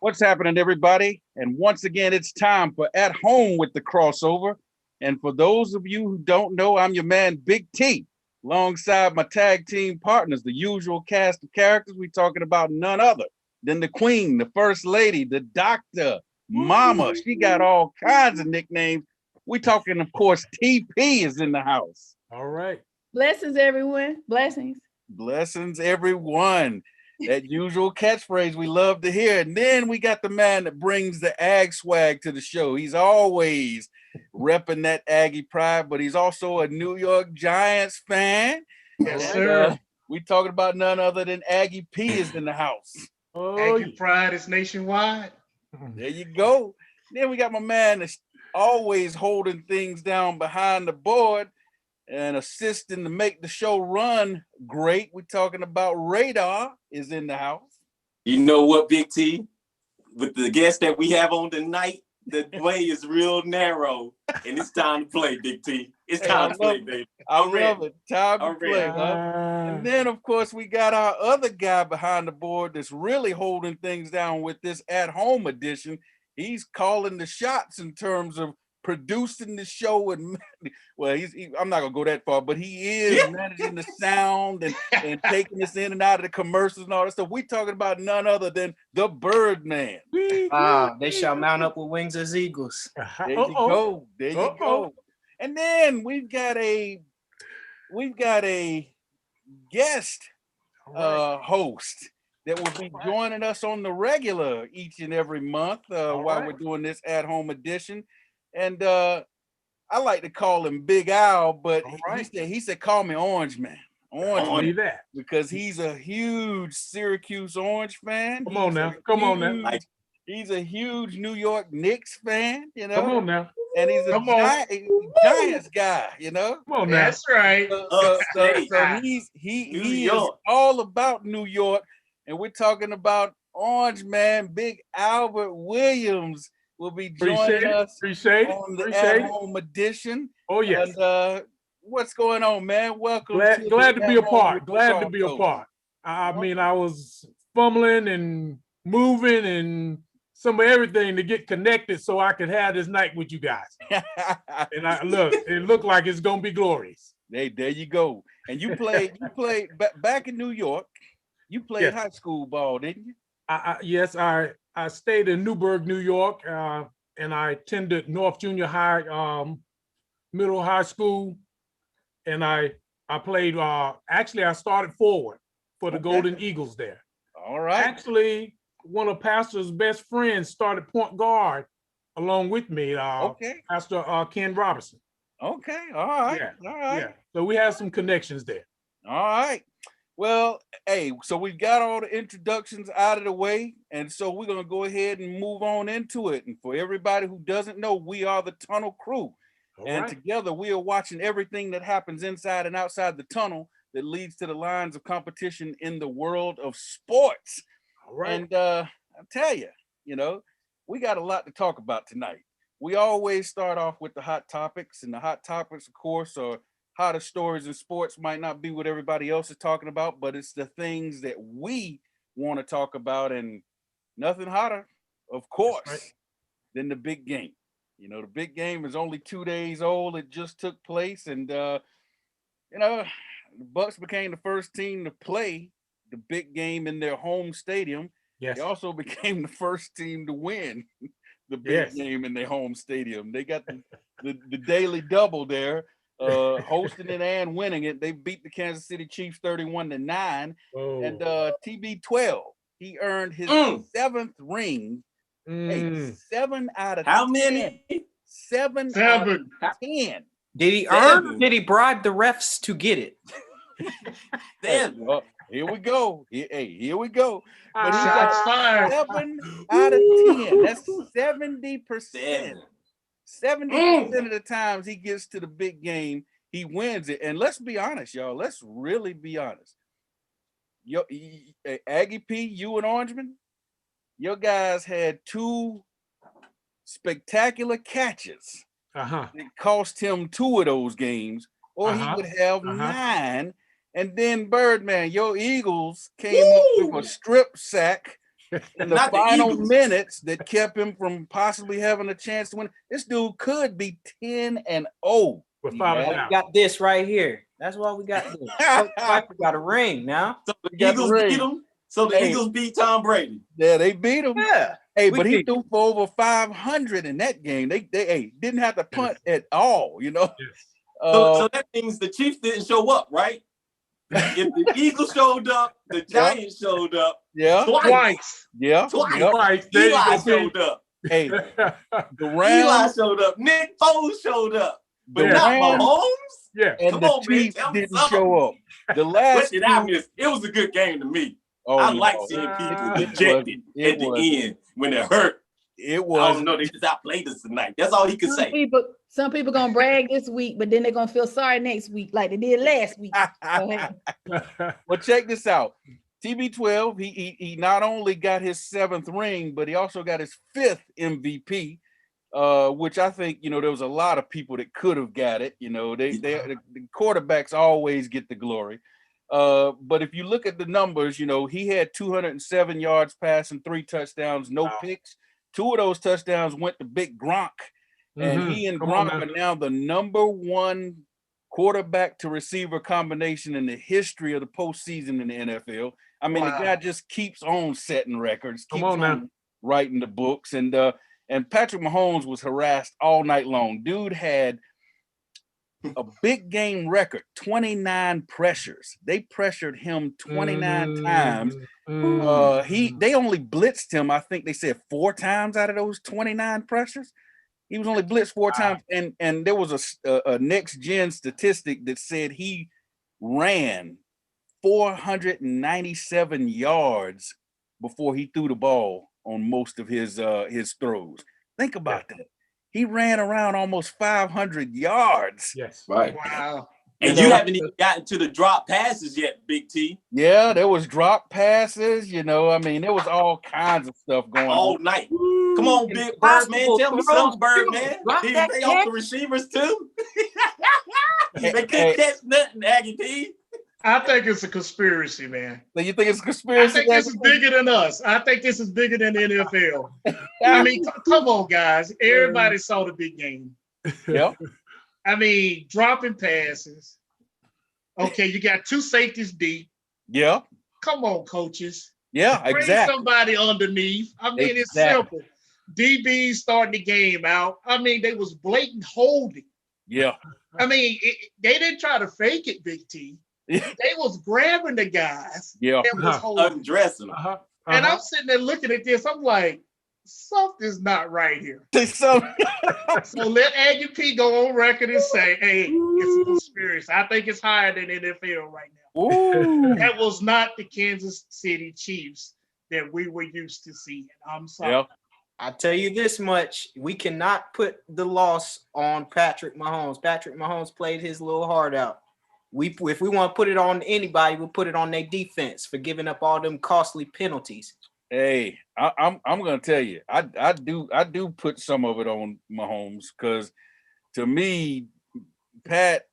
What's happening, everybody? And once again, it's time for At Home with the Crossover. And for those of you who don't know, I'm your man, Big T, alongside my tag team partners, the usual cast of characters. We're talking about none other than the Queen, the First Lady, the Doctor, Mama. She got all kinds of nicknames. We're talking, of course, TP is in the house. All right. Blessings, everyone. Blessings. Blessings, everyone. That usual catchphrase we love to hear. And then we got the man that brings the Ag swag to the show. He's always repping that Aggie pride, but he's also a New York Giants fan. Yes, sir. We talking about none other than Aggie P is in the house. Oh, Aggie pride is nationwide. There you go. Then we got my man that's always holding things down behind the board and assisting to make the show run great. We're talking about Radar is in the house. You know what, Big T? With the guest that we have on tonight, the way is real narrow, and it's time to play, Big T. It's time to play, baby. I love it. Time to play, huh? And then, of course, we got our other guy behind the board that's really holding things down with this at-home edition. He's calling the shots in terms of producing the show, and well, I'm not gonna go that far, but he is managing the sound and taking us in and out of the commercials and all that stuff. We're talking about none other than the Birdman. They shall mount up with wings as eagles. There you go. There you go. And then we've got a guest host that will be joining us on the regular each and every month while we're doing this at-home edition. And I like to call him Big Al, but he said call me Orange Man. Orange Man, because he's a huge Syracuse Orange fan. Come on now. He's a huge New York Knicks fan, you know. Come on now. And he's a Giants guy, you know. Come on now. That's right. So he is all about New York, and we're talking about Orange Man, Big Albert Williams will be joining us on the at-home edition. Oh yes. And what's going on, man? Welcome. Glad to be a part. Glad to be a part. I mean, I was fumbling and moving and some of everything to get connected so I could have this night with you guys. And it looked like it's gonna be glorious. Hey, there you go. And you played back in New York. You played high school ball, didn't you? Yes, I stayed in Newburgh, New York, and I attended North Junior High, middle high school, and I played. Actually, I started forward for the Golden Eagles there. All right. Actually, one of Pastor's best friends started point guard along with me. Pastor Ken Robertson. Okay. All right. Yeah. All right. Yeah. So we have some connections there. All right. Well, hey, so we've got all the introductions out of the way, and so we're going to go ahead and move on into it. And for everybody who doesn't know, we are the Tunnel Crew. Together we are watching everything that happens inside and outside the tunnel that leads to the lines of competition in the world of sports. All right. And I tell you, we got a lot to talk about tonight. We always start off with the hot topics, and the hot topics, of course, are hottest stories in sports. Might not be what everybody else is talking about, but it's the things that we want to talk about, and nothing hotter, of course, than the big game. The big game is only 2 days old. It just took place, and the Bucks became the first team to play the big game in their home stadium. Yes. They also became the first team to win the big game in their home stadium. They got the daily double there. Hosting it and winning it. They beat the Kansas City Chiefs 31-9. And TB12, he earned his 7th ring. Hey, 7 out of 10. How many? 7 out of 10. Did he earn or did he bribe the refs to get it? Well, here we go. Here we go. But he Shots got fired. 7 out of 10. That's 70%. 70% of the times he gets to the big game, he wins it. And let's be honest, y'all. Let's really be honest. Aggie P, you and Orangeman, your guys had 2 spectacular catches. It cost him 2 of those games, or he would have 9. And then Birdman, your Eagles came up with a strip sack in the Not the final Eagles. minutes that kept him from possibly having a chance to win. This dude could be 10-0. Without a We doubt. got this right here. That's why we got this. Coach Piper got a ring now. So the We got the Eagles ring. beat them. So the Hey. Eagles beat Tom Brady. Yeah, they beat him. Yeah. Hey, We but he beat threw for over 500 in that game. They didn't have to punt at all, you know. Yes. So that means the Chiefs didn't show up, right? If the Eagles showed up, the Giants showed up yeah, Twice. yeah, twice. yeah. Right. There you Eli go, showed up. Hey, Pete. the Eli Rams, showed up. Nick Foles showed up. But the not Rams Mahomes. Yeah. and Come the on, man. Chiefs Tell me didn't something. show up. The What last did I two, miss? It was a good game to me. oh, I no, like seeing people It dejected it at the was. end when it hurt. It I was. don't know. They just outplayed us tonight. That's all he could say. Some people gonna brag this week, but then they're gonna feel sorry next week, like they did last week. Well, check this out. TB12, he not only got his 7th ring, but he also got his 5th MVP, which I think, you know, there was a lot of people that could have got it. You know, the quarterbacks always get the glory. But if you look at the numbers, you know, he had 207 yards passing, 3 touchdowns, no picks. 2 of those touchdowns went to Big Gronk. And he and Come on, Gronk man. are now the #1 quarterback to receiver combination in the history of the postseason in the NFL. I mean, the guy just keeps on setting records, keeps Come on now. writing the books. And Patrick Mahomes was harassed all night long. Dude had a big game record, 29 pressures. They pressured him 29 times. They only blitzed him, I think they said 4 times out of those 29 pressures. He was only blitzed 4 times, and there was a next gen statistic that said he ran 497 yards before he threw the ball on most of his throws. Think about that. He ran around almost 500 yards. Yes. Right. Wow. And you haven't even gotten to the drop passes yet, Big T. Yeah, there was drop passes, you know. I mean, there was all kinds of stuff going All on. night. Come on, Big Birdman. Tell me something, Birdman. Drop Did that they off the catch. receivers too? They Hey, couldn't catch nothing, Aggie P. I think it's a conspiracy, man. So you think it's a I conspiracy? think this is bigger than us. I think this is bigger than the NFL. I mean, come on, guys. Everybody saw the big game. Yeah. I mean, dropping passes. Okay, you got 2 safeties deep. Yeah. Come on, coaches. Yeah, Bring exactly. somebody underneath. I mean, it's Exactly. simple. DBs starting the game out. I mean, they was blatant holding. Yeah. I mean, they didn't try to fake it, Big T. They was grabbing the guys Yeah. and was holding. Undressing them. And I'm sitting there looking at this. I'm like, something's not right here. So So let Aggie P go on record and say, hey, it's a conspiracy. I think it's higher than NFL right now. ooh. That was not the Kansas City Chiefs that we were used to seeing. I'm sorry. Yeah. I tell you this much, we cannot put the loss on Patrick Mahomes. Patrick Mahomes played his little heart out. If we want to put it on anybody, we'll put it on their defense for giving up all them costly penalties. Hey, I'm gonna tell you, I do put some of it on Mahomes, because to me, Pat,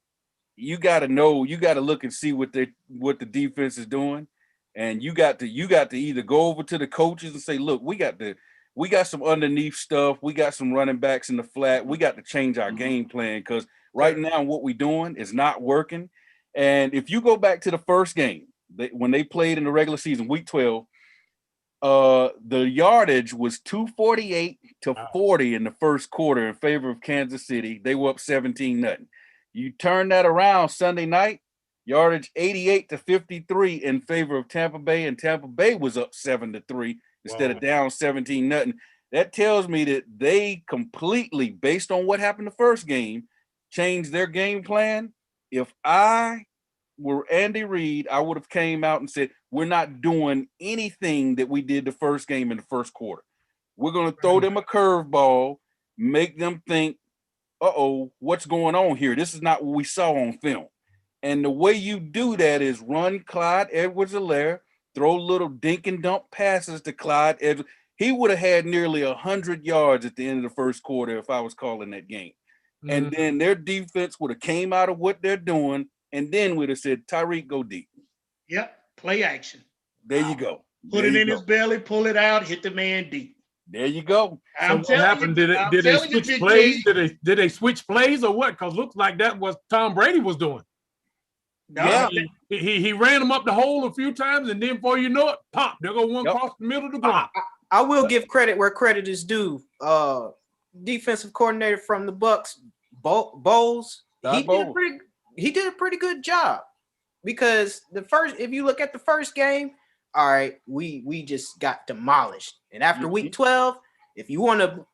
you got to look and see what the defense is doing, and you got to either go over to the coaches and say, look, we got some underneath stuff, we got some running backs in the flat, we got to change our game plan, because right now what we're doing is not working. And if you go back to the first game, when they played in the regular season, week 12. The yardage was 248 to 40 in the first quarter in favor of Kansas City. They were up 17-0. You turn that around Sunday night, yardage 88 to 53 in favor of Tampa Bay, and Tampa Bay was up 7-3 instead of down 17-0. That tells me that they completely, based on what happened the first game, changed their game plan. If I were Andy Reid, I would have came out and said, we're not doing anything that we did the first game in the first quarter. We're going to throw them a curveball, make them think, uh-oh, what's going on here? This is not what we saw on film. And the way you do that is run Clyde Edwards-Helaire, throw little dink and dump passes to Clyde Edwards. He would have had nearly 100 yards at the end of the first quarter if I was calling that game. And then their defense would have came out of what they're doing, and then we'd have said, Tyreek, go deep. Yep. Play action. There you go. Put There it you in go. his belly, pull it out, hit the man deep. There you go. So I'm what telling happened? you, Did they switch Big plays? T. Did they switch plays or what? Because looks like that was Tom Brady was doing. No, Yeah. He ran him up the hole a few times, and then before you know it, pop, there go one Yep. across the middle of the ground. I will give credit where credit is due. Defensive coordinator from the Bucks, Bowles, Todd Bowles. he did a pretty good job, because if you look at the first game, all right, we just got demolished. And after week 12, if you want to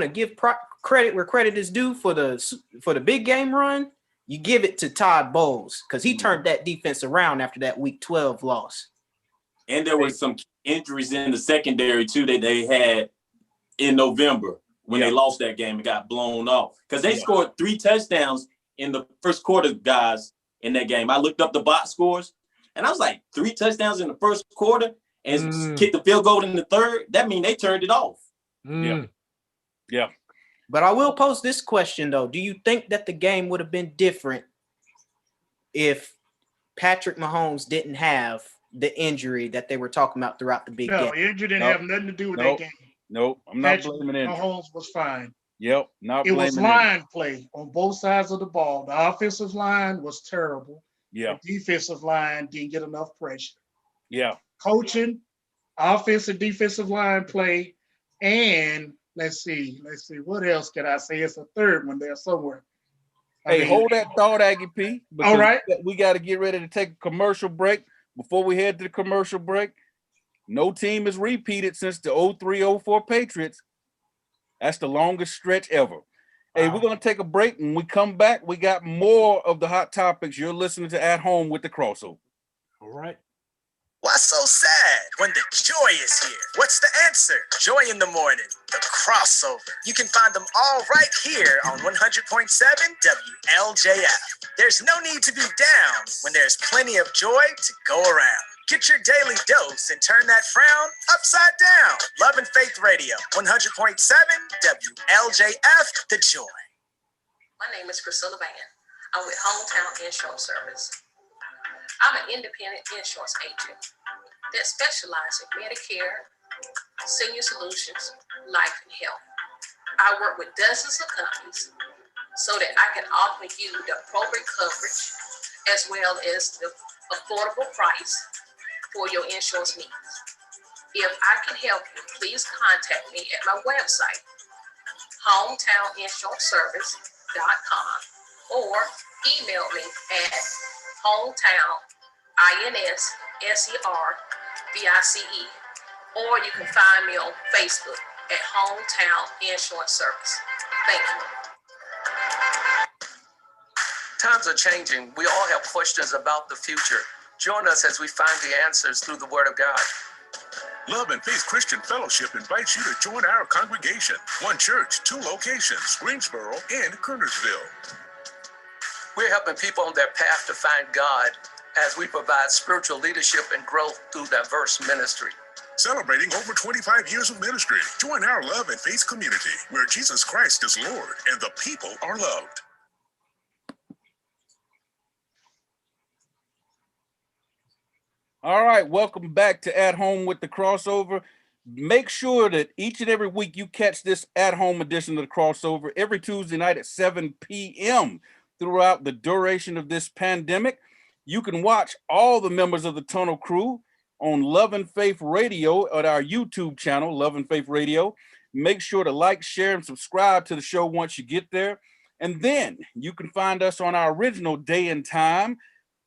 give credit where credit is due for the big game run, you give it to Todd Bowles, because he turned that defense around after that week 12 loss. And there were some injuries in the secondary too that they had in November when they lost that game and got blown off, because they scored 3 touchdowns in the first quarter, guys, in that game. I looked up the box scores, and I was like, 3 touchdowns in the first quarter and kicked the field goal in the third. That means they turned it off. Yeah. But I will pose this question, though. Do you think that the game would have been different if Patrick Mahomes didn't have the injury that they were talking about throughout the big game? No, injury didn't have nothing to do with that game. Nope. I'm not Patrick blaming injury. Mahomes was fine. Yep. Not It blaming was injury. line play on both sides of the ball. The offensive line was terrible. Yeah. The defensive line didn't get enough pressure. Yeah. Coaching, offensive, defensive line play, and let's see, what else can I say? It's a third one there somewhere. Hey, hold that thought, Aggie P. All right. We got to get ready to take a commercial break. Before we head to the commercial break, no team has repeated since the 03-04 Patriots. That's the longest stretch ever. Hey, we're going to take a break. When we come back, we got more of the hot topics you're listening to at home with the crossover. All right. Why so sad when the joy is here? What's the answer? Joy in the morning, the crossover. You can find them all right here on 100.7 WLJF. There's no need to be down when there's plenty of joy to go around. Get your daily dose and turn that frown upside down. Love and Faith Radio, 100.7 WLJF, the joy. My name is Priscilla Van. I'm with Hometown Insurance Service. I'm an independent insurance agent that specializes in Medicare, senior solutions, life, and health. I work with dozens of companies so that I can offer you the appropriate coverage as well as the affordable price for your insurance needs. If I can help you, please contact me at my website, hometowninsuranceservice.com, or email me at hometown.inservice, or you can find me on Facebook at Hometown Insurance Service. Thank you. Times are changing. We all have questions about the future. Join us as we find the answers through the Word of God. Love and Faith Christian Fellowship invites you to join our congregation. One church, 2 locations, Greensboro and Kernersville. We're helping people on their path to find God as we provide spiritual leadership and growth through diverse ministry. Celebrating over 25 years of ministry, join our Love and Faith community where Jesus Christ is Lord and the people are loved. All right, welcome back to At Home with the Crossover. Make sure that each and every week you catch this at-home edition of the Crossover every Tuesday night at 7 p.m. throughout the duration of this pandemic. You can watch all the members of the Tunnel Crew on Love and Faith Radio at our YouTube channel, Love and Faith Radio. Make sure to like, share, and subscribe to the show once you get there. And then you can find us on our original day and time,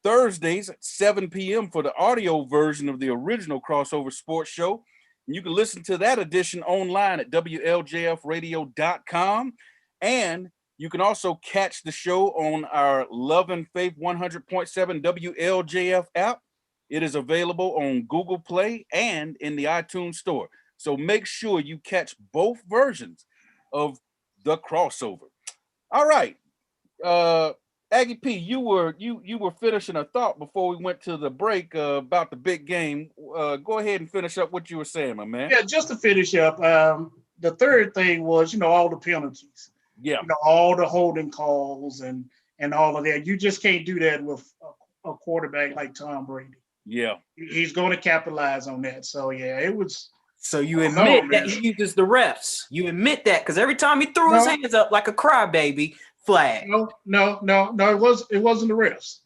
Thursdays at 7 p.m. for the audio version of the original Crossover Sports Show. And you can listen to that edition online at WLJFradio.com. And you can also catch the show on our Love and Faith 100.7 WLJF app. It is available on Google Play and in the iTunes Store. So make sure you catch both versions of the Crossover. All right. Aggie P, you were finishing a thought before we went to the break about the big game. Go ahead and finish up what you were saying, my man. Yeah, just to finish up, the third thing was, all the penalties. Yeah. All the holding calls and and all of that. You just can't do that with a quarterback like Tom Brady. Yeah. He's going to capitalize on that. So yeah, it was. So you Oh, admit no, that man. he uses the refs. You admit that because every time he threw his No. hands up like a crybaby, flag. No. It wasn't the refs.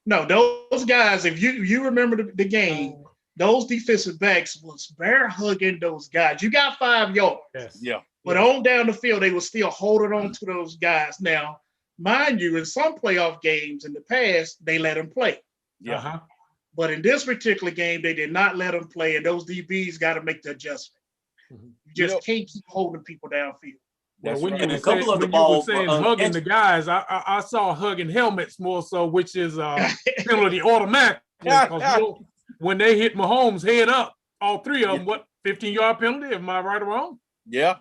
No, those guys. If you remember the game, those defensive backs was bear hugging those guys. You got 5 yards. Yes. Yeah. But on down the field, they were still holding on to those guys. Now, mind you, in some playoff games in the past, they let them play. Yeah. Uh-huh. But in this particular game, they did not let them play, and those DBs got to make the adjustment. Mhm. You just can't keep holding people downfield. Well, That's when right. you And were a couple saying, of the when you were balls saying were hugging the guys, I saw hugging helmets more so, which is penalty automatic. Because when they hit Mahomes head up, all 3 of them, what, 15-yard penalty? Am I right or wrong? Yeah.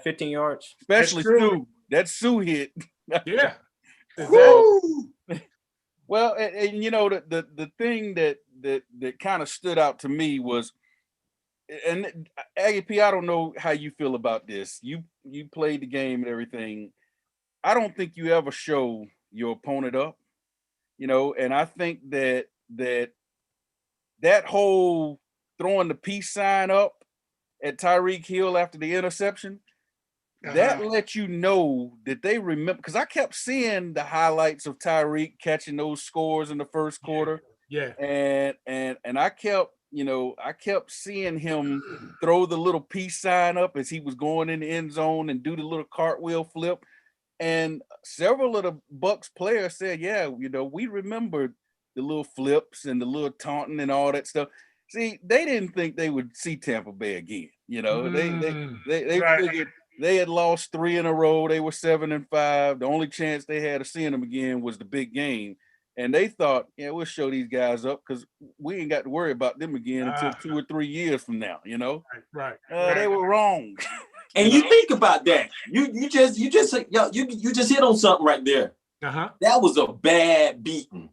15 yards. Especially true. Sue. That Sue hit. Yeah. Woo! Well, and you know, the thing that kind of stood out to me was, and Aggie P, I don't know how you feel about this. You played the game and everything. I don't think you ever show your opponent up, you know, and I think that whole throwing the peace sign up at Tyreek Hill after the interception, that lets you know that they remember, because I kept seeing the highlights of Tyreek catching those scores in the first quarter. Yeah. And I kept, you know, seeing him throw the little peace sign up as he was going in the end zone and do the little cartwheel flip. And several of the Bucs players said, yeah, you know, we remembered the little flips and the little taunting and all that stuff. See, they didn't think they would see Tampa Bay again. You know, they Right. figured they had lost 3 in a row. They were 7-5. The only chance they had of seeing them again was the big game. And they thought, yeah, we'll show these guys up because we ain't got to worry about them again until 2 or 3 years from now, you know? Right. They were wrong. And you think about that. You just hit on something right there. Uh-huh. That was a bad beating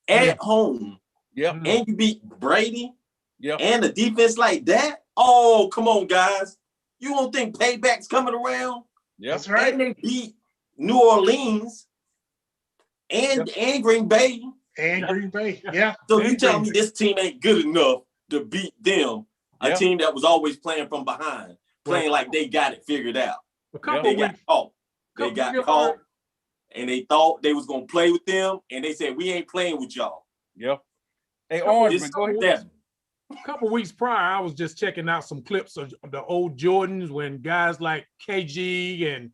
at home. Yeah. And you beat Brady. Yeah. And a defense like that. Oh, come on, guys. You don't think payback's coming around? Yeah. That's right. And they beat New Orleans and Green Bay. And Green Bay. Yeah. So you tell me this team ain't good enough to beat them, a team that was always playing from behind, playing like they got it figured out. They got caught. They got caught, and they thought they was gonna play with them, and they said, we ain't playing with y'all. Yeah. Hey, Orange, go ahead. A couple weeks prior, I was just checking out some clips of the old Jordans when guys like KG and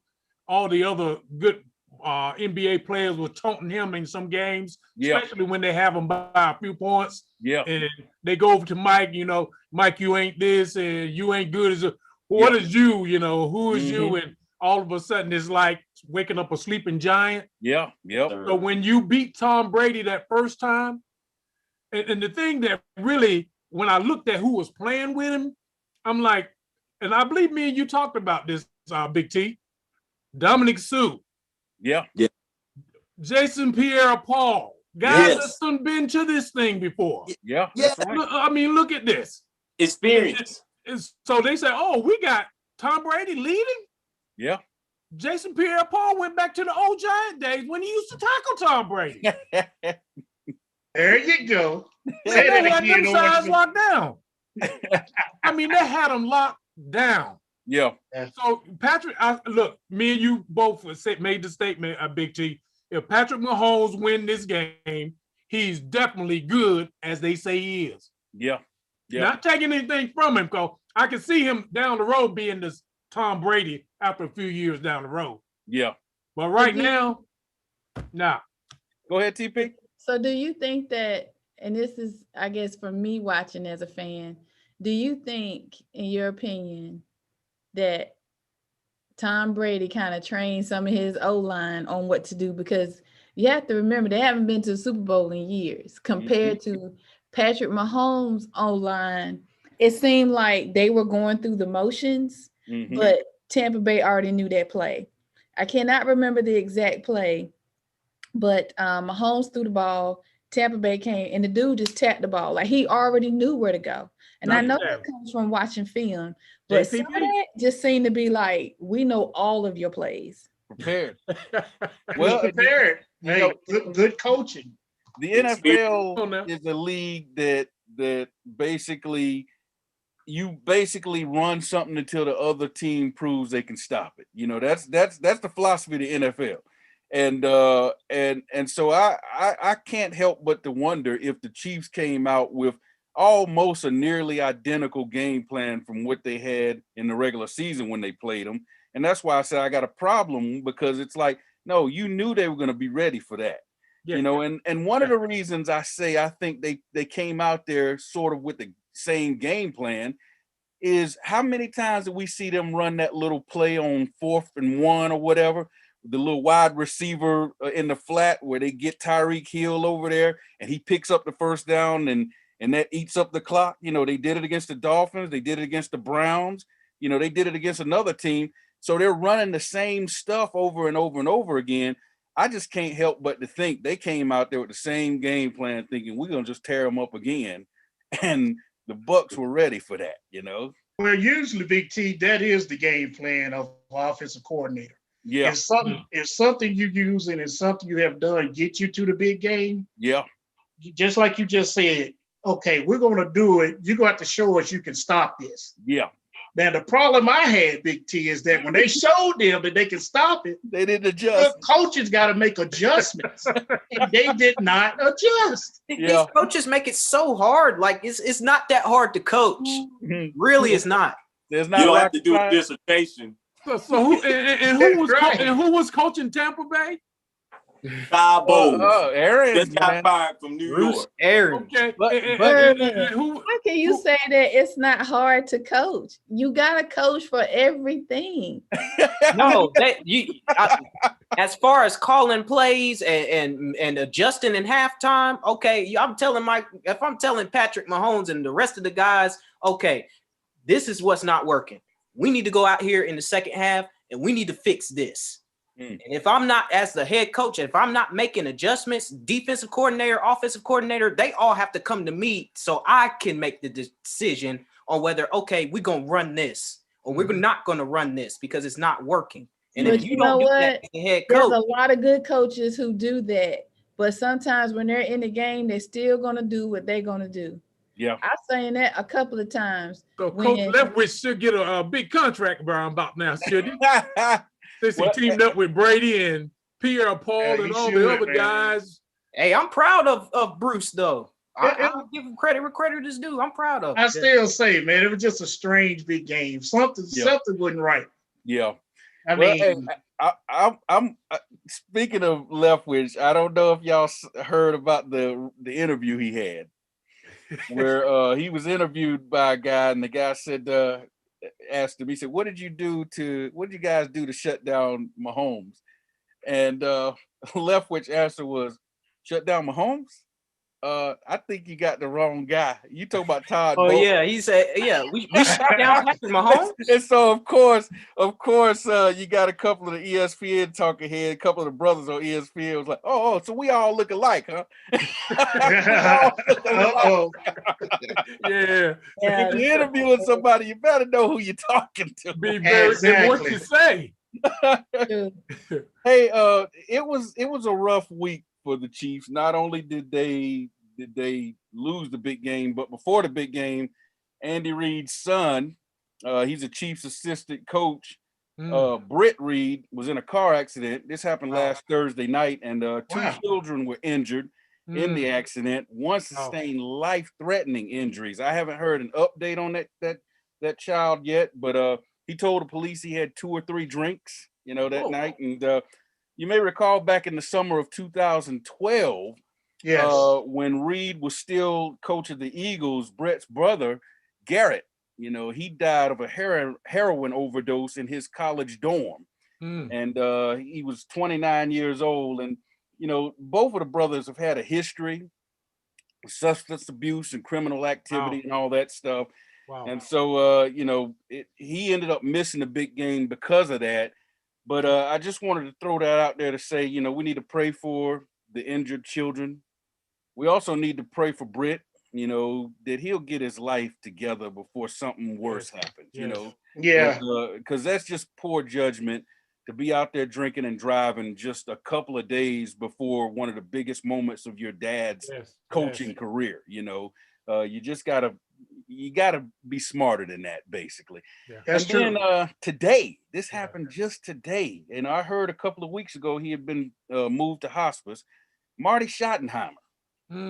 all the other good NBA players were taunting him in some games, especially when they have him by a few points. Yeah. And they go over to Mike, you know, Mike, you ain't this and you ain't good as a, what is you, you know, who is you? And all of a sudden it's like waking up a sleeping giant. Yeah. Yep. So when you beat Tom Brady that first time, and the thing that really, when I looked at who was playing with him, I'm like, and I believe me and you talked about this, Big T, Dominic Sue. Yeah. Jason Pierre-Paul. Guys that's been to this thing before. Yeah. That's right. I mean, look at this. Experience. So they say, oh, we got Tom Brady leading? Yeah. Jason Pierre-Paul went back to the old Giant days when he used to tackle Tom Brady. There you go. They had them sides locked down. I mean, they had them locked down. Yeah. So Patrick, look, me and you both made the statement, Big T. If Patrick Mahomes win this game, he's definitely good, as they say he is. Yeah. Yeah. Not taking anything from him, because I can see him down the road being this Tom Brady after a few years down the road. Yeah. But right now, nah. Go ahead, TP. So do you think that, and this is, I guess, for me watching as a fan, do you think, in your opinion, that Tom Brady kind of trained some of his O-line on what to do? Because you have to remember, they haven't been to the Super Bowl in years compared to Patrick Mahomes' O-line. It seemed like they were going through the motions, but Tampa Bay already knew that play. I cannot remember the exact play, but Mahomes threw the ball, Tampa Bay came, and the dude just tapped the ball. Like, he already knew where to go. And I know that comes from watching film, but some of that just seemed to be like, we know all of your plays. prepared. Well, Well, prepared. you Hey, know, good coaching. the Experience. NFL is a league that basically you basically run something until the other team proves they can stop it. You know, that's the philosophy of the NFL. And so I can't help but to wonder if the Chiefs came out with almost a nearly identical game plan from what they had in the regular season when they played them. And that's why I said I got a problem, because it's like, no, you knew they were going to be ready for that. Yeah. You know, and one of the reasons I say I think they came out there sort of with the same game plan is how many times did we see them run that little play on 4th and 1 or whatever, the little wide receiver in the flat where they get Tyreek Hill over there and he picks up the first down and that eats up the clock. You know, they did it against the Dolphins, they did it against the Browns, you know, they did it against another team. So they're running the same stuff over and over and over again. I just can't help but to think they came out there with the same game plan, thinking we're gonna just tear them up again, and the Bucks were ready for that. You know. Well, usually, Big T, that is the game plan of offensive coordinator. Yeah. If something you use and it's something you have done get you to the big game. Yeah. Just like you just said, okay, we're going to do it. You're going to have to show us you can stop this. Yeah. Now, the problem I had, Big T, is that when they showed them that they can stop it, they didn't adjust. The coaches got to make adjustments, and they did not adjust. These coaches make it so hard. Like, it's not that hard to coach. Really, it's not. There's not. You don't have to do a dissertation. So who and who was who was coaching Tampa Bay? Bob Bowles. Aaron just got fired from New York. Aaron. Okay. How can you say that it's not hard to coach? You gotta coach for everything. No, as far as calling plays and adjusting in halftime, okay. If I'm telling Patrick Mahomes and the rest of the guys, okay, this is what's not working. We need to go out here in the second half and we need to fix this. And if I'm not, as the head coach, if I'm not making adjustments, defensive coordinator, offensive coordinator, they all have to come to me so I can make the decision on whether, okay, we're going to run this or we're not going to run this because it's not working. And if you don't do that as the head coach, there's a lot of good coaches who do that. But sometimes when they're in the game, they're still going to do what they're going to do. Yeah. I've seen that a couple of times. So Coach Leftwich should get a big contract about now, should he? Since he teamed up with Brady and Pierre Paul and all the other guys. Hey, I'm proud of Bruce, though. I'll give him credit where credit is due. I'm proud of him. I still say, man, it was just a strange big game. Something wasn't right. Yeah. I mean, I'm speaking of Leftwich, I don't know if y'all heard about the interview he had where he was interviewed by a guy and the guy said, asked him, he said, what did you guys do to shut down Mahomes? And Leftwich's answer was, shut down Mahomes? I think you got the wrong guy. You talk about Todd. Oh Bowles. yeah, he said, yeah, we shut down Patrick Mahomes. And so of course, you got a couple of the ESPN talking head, a couple of the brothers on ESPN was like, oh, so we all look alike, huh? Yeah. If you're interviewing somebody, you better know who you're talking to. Be very what you say. Hey, it was a rough week for the Chiefs. Not only did they lose the big game, but before the big game, Andy Reid's son, he's a Chiefs assistant coach. Britt Reid was in a car accident. This happened last Thursday night, and two children were injured in the accident. One sustained life-threatening injuries. I haven't heard an update on that child yet, but he told the police he had 2 or 3 drinks, that night. And you may recall back in the summer of 2012, when Reid was still coach of the Eagles, Brett's brother, Garrett, he died of a heroin overdose in his college dorm. And he was 29 years old. And, both of the brothers have had a history of substance abuse and criminal activity and all that stuff. Wow. And so, he ended up missing the big game because of that. But I just wanted to throw that out there to say, we need to pray for the injured children. We also need to pray for Britt, that he'll get his life together before something worse happens, Yeah. Because that's just poor judgment. to be out there drinking and driving just a couple of days before one of the biggest moments of your dad's coaching career. You know, you just gotta be smarter than that, basically. Yeah. That's And true. then today, this happened just today, and I heard a couple of weeks ago he had been moved to hospice. Marty Schottenheimer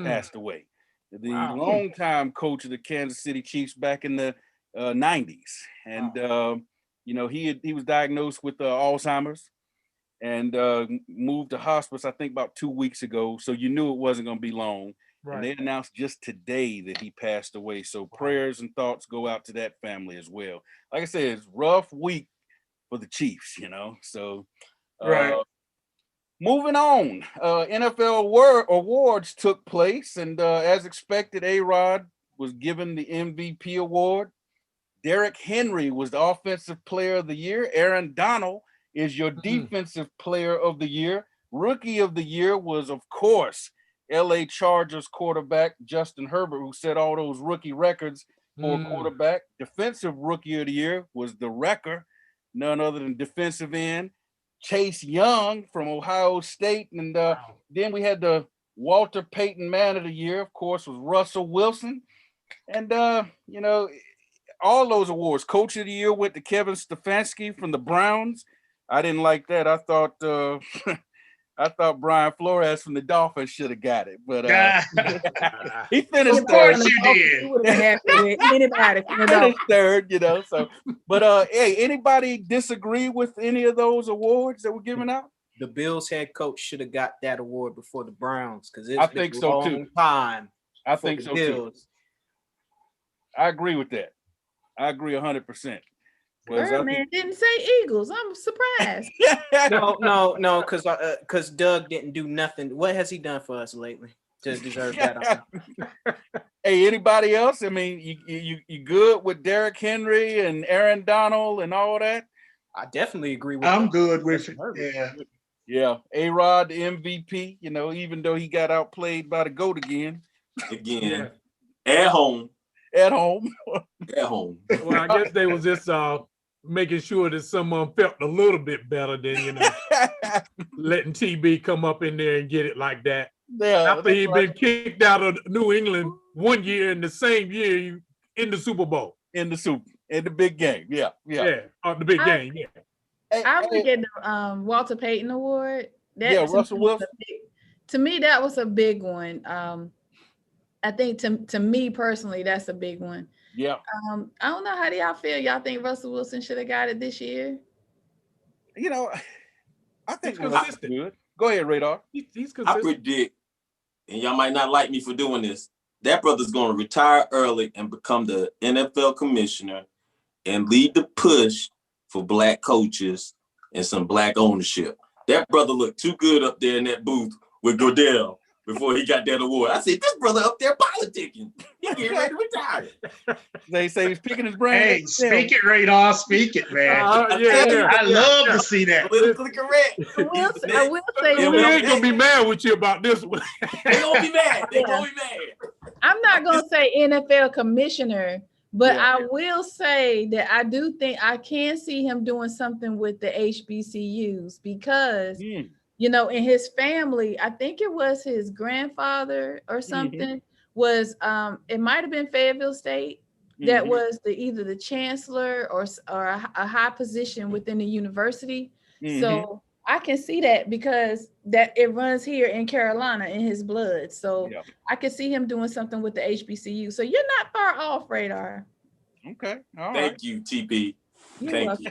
passed away, the longtime coach of the Kansas City Chiefs back in the 90s. And you know, he was diagnosed with Alzheimer's and moved to hospice, I think about 2 weeks ago. So you knew it wasn't going to be long. And they announced just today that he passed away. So prayers and thoughts go out to that family as well. Like I said, it's a rough week for the Chiefs, you know. So moving on, NFL awards took place, and as expected, A-Rod was given the MVP award. Derrick Henry was the offensive player of the year. Aaron Donald is your defensive player of the year. Rookie of the year was, of course, LA Chargers quarterback Justin Herbert, who set all those rookie records for a quarterback. Defensive rookie of the year was the wrecker, none other than defensive end Chase Young from Ohio State. And then we had the Walter Payton Man of the Year, of course, was Russell Wilson. And, you know, all those awards. Coach of the Year went to Kevin Stefanski from the Browns. I didn't like that. I thought I thought Brian Flores from the Dolphins should have got it, but he finished Of course you did. He would have been happy with anybody from the Dolphins. third, you know. So, but hey, anybody disagree with any of those awards that were given out? The Bills head coach should have got that award before the Browns because I think so too. Time. I think so too. I agree with that. I agree 100%. Birdman didn't say Eagles. I'm surprised. No, because Doug didn't do nothing. What has he done for us lately to deserve that? Hey, anybody else? I mean, you good with Derrick Henry and Aaron Donald and all that? I definitely agree with. I'm good with it. Yeah. A-Rod, the MVP. You know, even though he got outplayed by the GOAT again. At home. At home. At home. Well, I guess they was just making sure that someone felt a little bit better than, you know, letting TB come up in there and get it like that. Yeah, after he'd been kicked out of New England one year in the same year in the Super Bowl. In the big game. Yeah. The big game. Yeah. I look at the Walter Payton Award. Russell Wilson. To me, that was a big one. I think to me personally, that's a big one. Yeah. I don't know, how do y'all feel? Y'all think Russell Wilson should have got it this year? You know, I think it's good. Go ahead, Radar. He's consistent. I predict, and y'all might not like me for doing this, that brother's going to retire early and become the NFL commissioner and lead the push for black coaches and some black ownership. That brother looked too good up there in that booth with Goodell before he got that award. I said, this brother up there politicking. He getting ready to retire. They say he's picking his brain. Hey, speak it, Radar. Speak it, man. I love to see that. Politically correct. I will say we ain't gonna be mad with you about this one. They gonna be mad. They gonna be mad. I'm not gonna say NFL commissioner, but I will say that I do think I can see him doing something with the HBCUs because you know, in his family, I think it was his grandfather or something was it might have been Fayetteville State that was either the chancellor or a high position within the university. So I can see that because that it runs here in Carolina in his blood. So I can see him doing something with the HBCU. So you're not far off, Radar. Okay. All right. Thank you, TP. Thank you.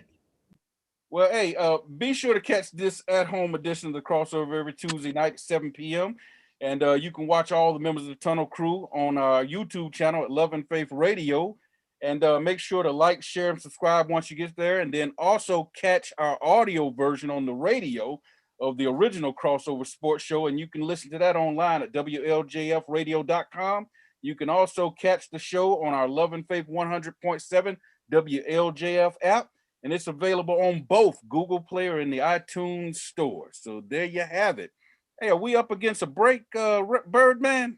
Well, hey, be sure to catch this at-home edition of the Crossover every Tuesday night at 7 p.m. And you can watch all the members of the Tunnel Crew on our YouTube channel at Love and Faith Radio. And make sure to like, share, and subscribe once you get there. And then also catch our audio version on the radio of the original Crossover Sports Show. And you can listen to that online at WLJFradio.com. You can also catch the show on our Love and Faith 100.7 WLJF app. And it's available on both Google Play and the iTunes store. So there you have it. Hey, are we up against a break, Birdman?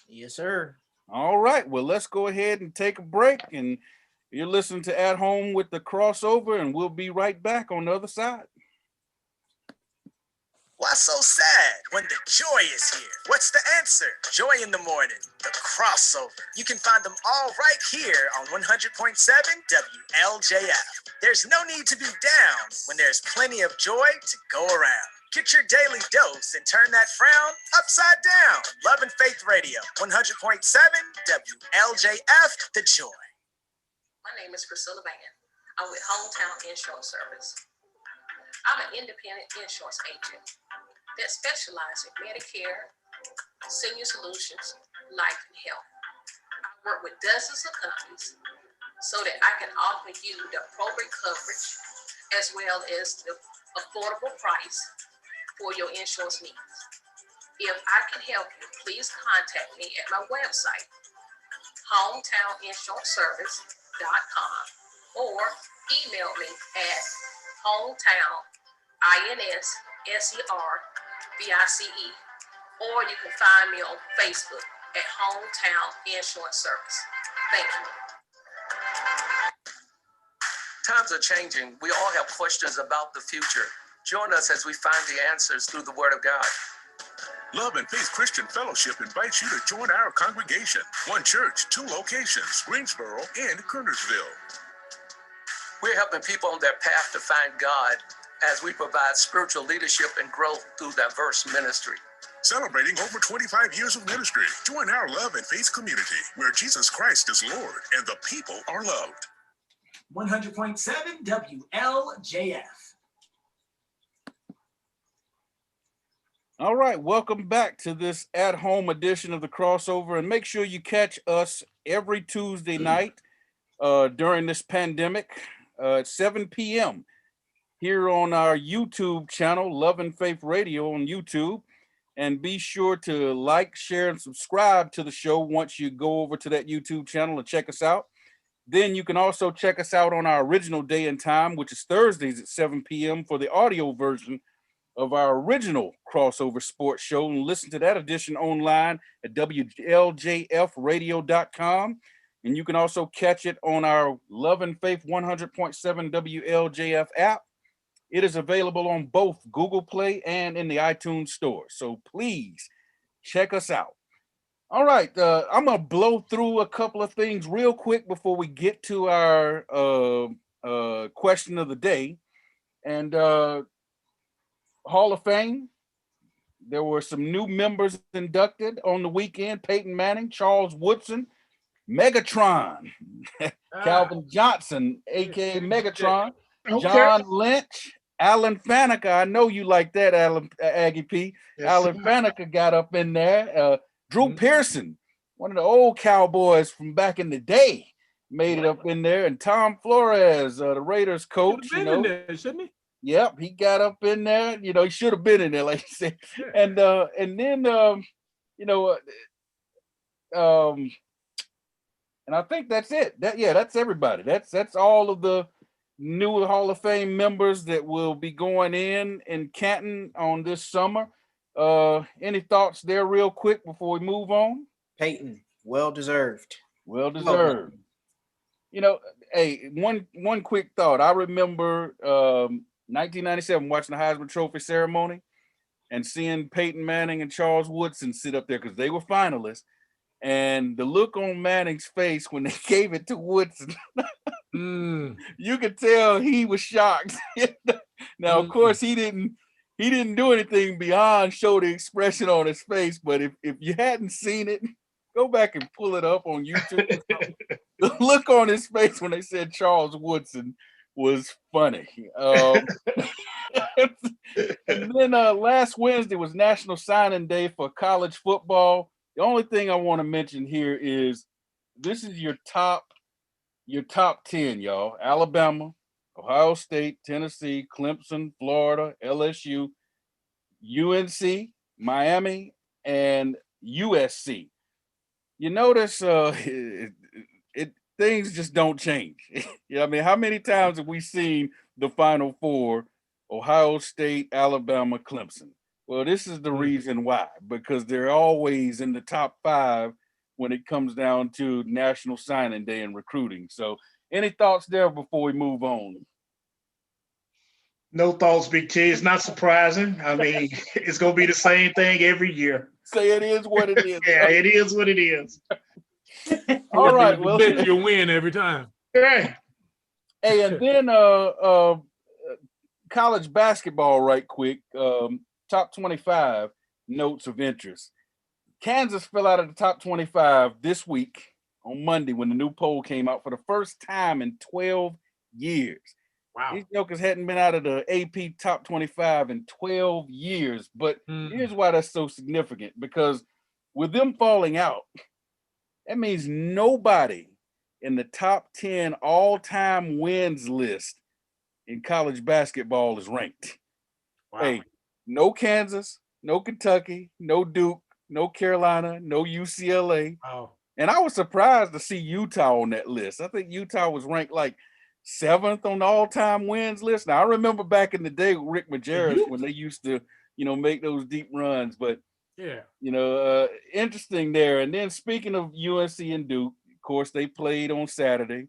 Yes, sir. All right. Well, let's go ahead and take a break. And you're listening to At Home with the Crossover, and we'll be right back on the other side. Why so sad when the joy is here? What's the answer? Joy in the morning, the crossover. You can find them all right here on 100.7 WLJF. There's no need to be down when there's plenty of joy to go around. Get your daily dose and turn that frown upside down. Love and Faith Radio, 100.7 WLJF, the joy. My name is Priscilla Van. I'm with Hometown Insurance Service. I'm an independent insurance agent that specializes in Medicare, senior solutions, life, and health. I work with dozens of companies so that I can offer you the appropriate coverage as well as the affordable price for your insurance needs. If I can help you, please contact me at my website, hometowninsuranceservice.com, or email me at hometown.inservice, or you can find me on Facebook at Hometown Insurance Service. Thank you. Times are changing. We all have questions about the future. Join us as we find the answers through the Word of God. Love and Faith Christian Fellowship invites you to join our congregation. One church, two locations, Greensboro and Kernersville. We're helping people on their path to find God as we provide spiritual leadership and growth through diverse ministry. Celebrating over 25 years of ministry. Join our Love and Faith community where Jesus Christ is Lord and the people are loved. 100.7 WLJF. All right, welcome back to this at-home edition of the crossover, and make sure you catch us every Tuesday night during this pandemic at 7 p.m. here on our YouTube channel, Love and Faith Radio on YouTube. And be sure to like, share, and subscribe to the show once you go over to that YouTube channel and check us out. Then you can also check us out on our original day and time, which is Thursdays at 7 p.m. for the audio version of our original crossover sports show, and listen to that edition online at WLJFradio.com. And you can also catch it on our Love and Faith 100.7 WLJF app. It is available on both Google Play and in the iTunes store. So please check us out. All right, I'm gonna blow through a couple of things real quick before we get to our question of the day. And Hall of Fame, there were some new members inducted on the weekend: Peyton Manning, Charles Woodson, Megatron, Calvin Johnson, aka Megatron, John Lynch, Alan Faneca. I know you like that, Aggie P. Yes, Alan Faneca got up in there. Drew Pearson, one of the old Cowboys from back in the day, made it up in there. And Tom Flores, the Raiders coach, in there, shouldn't he? Yep, he got up in there. You know, he should have been in there, like you said. And then and I think that's it. That's everybody. That's all of the new Hall of Fame members that will be going in Canton on this summer. Any thoughts there real quick before we move on? Peyton, well deserved. Well deserved. You know, hey, one quick thought. I remember 1997 watching the Heisman Trophy ceremony and seeing Peyton Manning and Charles Woodson sit up there because they were finalists. And the look on Manning's face when they gave it to Woodson, you could tell he was shocked. Now, of course, he didn't do anything beyond show the expression on his face. But if you hadn't seen it, go back and pull it up on YouTube. The look on his face when they said Charles Woodson was funny. And then last Wednesday was National Signing Day for college football. The only thing I want to mention here is this is your top 10, y'all. Alabama, Ohio State, Tennessee, Clemson, Florida, LSU, UNC, Miami, and USC. You notice things just don't change. I mean, how many times have we seen the Final Four, Ohio State, Alabama, Clemson? Well, this is the reason why, because they're always in the top 5 when it comes down to National Signing Day and recruiting. So any thoughts there before we move on? No thoughts, Big T. It's not surprising. I mean, it's gonna be the same thing every year. Say it is what it is. Yeah, it is what it is. All right. Well, bet you'll win every time. Right. hey, and then college basketball, right quick. Top 25 notes of interest. Kansas fell out of the top 25 this week on Monday when the new poll came out for the first time in 12 years. Wow. These jokers hadn't been out of the AP top 25 in 12 years. But here's why that's so significant, because with them falling out, that means nobody in the top 10 all-time wins list in college basketball is ranked. Wow. Hey, no Kansas, no Kentucky, no Duke, no Carolina, no UCLA. Wow. And I was surprised to see Utah on that list. I think Utah was ranked like 7th on the all-time wins list. Now, I remember back in the day with Rick Majerus when they used to, make those deep runs. But, yeah, interesting there. And then speaking of UNC and Duke, of course, they played on Saturday.